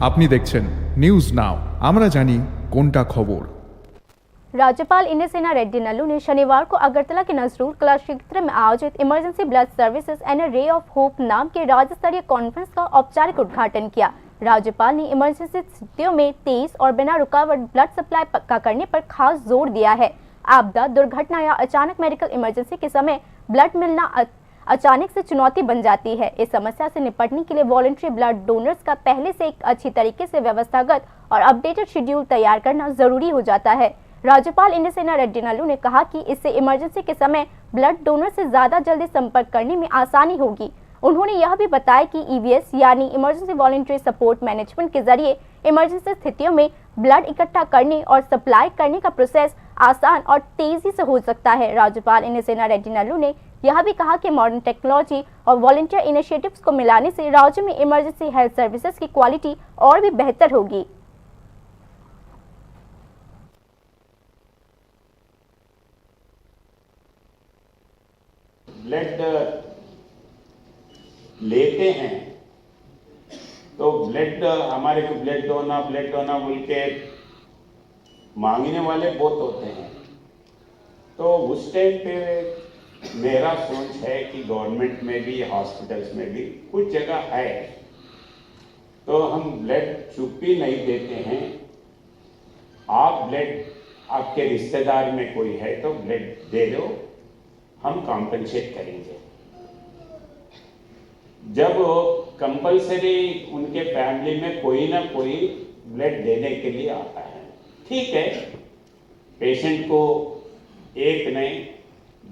আপনি দেখছেন news now, আমরা জানি কোনটা খবর। राज्यपाल इंद्र सेना रेड्डी नल्लू ने शनिवार को अगरतला के नजरूल कला क्षेत्र में आयोजित emergency blood services and ray of hope नाम के राज्य स्तरीय कॉन्फ्रेंस का औपचारिक उद्घाटन किया। राज्यपाल ने इमरजेंसी स्थितियों में तेज और बिना रुकावट ब्लड सप्लाई करने पर खास जोर दिया है। आपदा, दुर्घटना या अचानक मेडिकल इमरजेंसी के समय ब्लड मिलना अचानक से चुनौती बन जाती है। इस समस्या से निपटने के लिए वॉलंटरी ब्लड डोनर्स का पहले से एक अच्छी तरीके से व्यवस्थागत और अपडेटेड शेड्यूल तैयार करना जरूरी हो जाता है। राज्यपाल इंद्र सेना रेड्डी नल्लू ने कहा कि इससे इमरजेंसी के समय ब्लड डोनर से ज्यादा जल्दी संपर्क करने में आसानी होगी। उन्होंने यह भी बताया कि ईवीएस यानी इमरजेंसी वॉलंटरी सपोर्ट मैनेजमेंट के जरिए इमरजेंसी स्थितियों में ब्लड इकट्ठा करने और सप्लाई करने का प्रोसेस आसान और तेजी से हो सकता है। राज्यपाल इंद्र सेना रेड्डी नल्लू ने यह भी कहा कि मॉडर्न टेक्नोलॉजी और वॉलंटियर इनिशिएटिव्स को मिलाने से राज्य में इमरजेंसी हेल्थ सर्विसेज की क्वालिटी और भी बेहतर होगी। ब्लड लेते हैं तो ब्लड हमारे को ब्लड डोना बोल के मांगने वाले बहुत होते हैं। तो उस टाइम पे मेरा सोच है कि गवर्नमेंट में भी हॉस्पिटल्स में भी कुछ जगह है तो हम ब्लड चुप्पी नहीं देते हैं। आप ब्लड आपके रिश्तेदार में कोई है तो ब्लड दे दो, हम कॉम्पेंसेट करेंगे। जब कंपलसरी उनके फैमिली में कोई ना कोई ब्लड देने के लिए आता है, ठीक है, पेशेंट को एक नहीं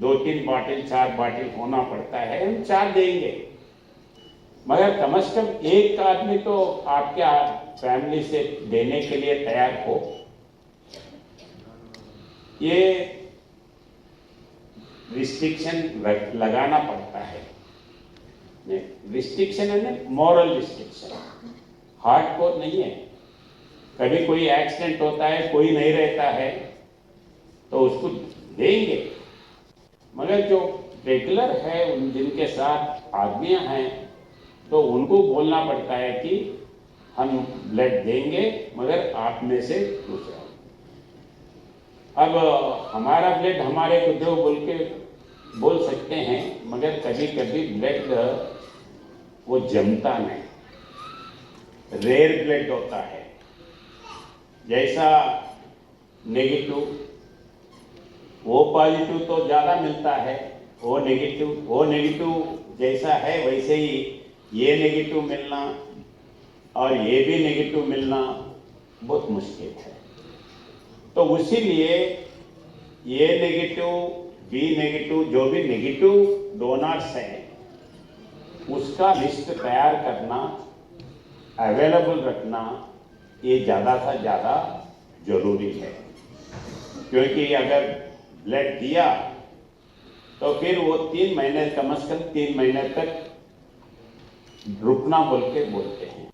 2-3 बॉटल 4 बॉटल होना पड़ता है, हम 4 देंगे, मगर कम से कम एक आदमी तो आपके फैमिली से देने के लिए तैयार हो। ये रिस्ट्रिक्शन लगाना पड़ता है। रिस्ट्रिक्शन है ना, मॉरल रिस्ट्रिक्शन, हार्डकोर नहीं है। कभी कोई एक्सीडेंट होता है, कोई नहीं रहता है तो उसको देंगे, मगर जो रेगुलर है उन जिनके साथ आदमियां हैं तो उनको बोलना पड़ता है कि हम ब्लड देंगे मगर आप में से दूसरा। अब हमारा ब्लड हमारे को दो बोल के बोल सकते हैं, मगर कभी कभी ब्लड वो जमता नहीं, रेयर ब्लड होता है। जैसा नेगेटिव वो पॉजिटिव तो ज़्यादा मिलता है, वो नेगेटिव जैसा है वैसे ही ये नेगेटिव मिलना और ये भी नेगेटिव मिलना बहुत मुश्किल है। तो उसीलिए ये नेगेटिव बी नेगेटिव जो भी नेगेटिव डोनर्स हैं उसका लिस्ट तैयार करना, अवेलेबल रखना, ये ज़्यादा से ज़्यादा जरूरी है। क्योंकि अगर ब्लड दिया तो फिर वो 3 महीने, कम से कम 3 महीने तक रुकना बोल के बोलते हैं।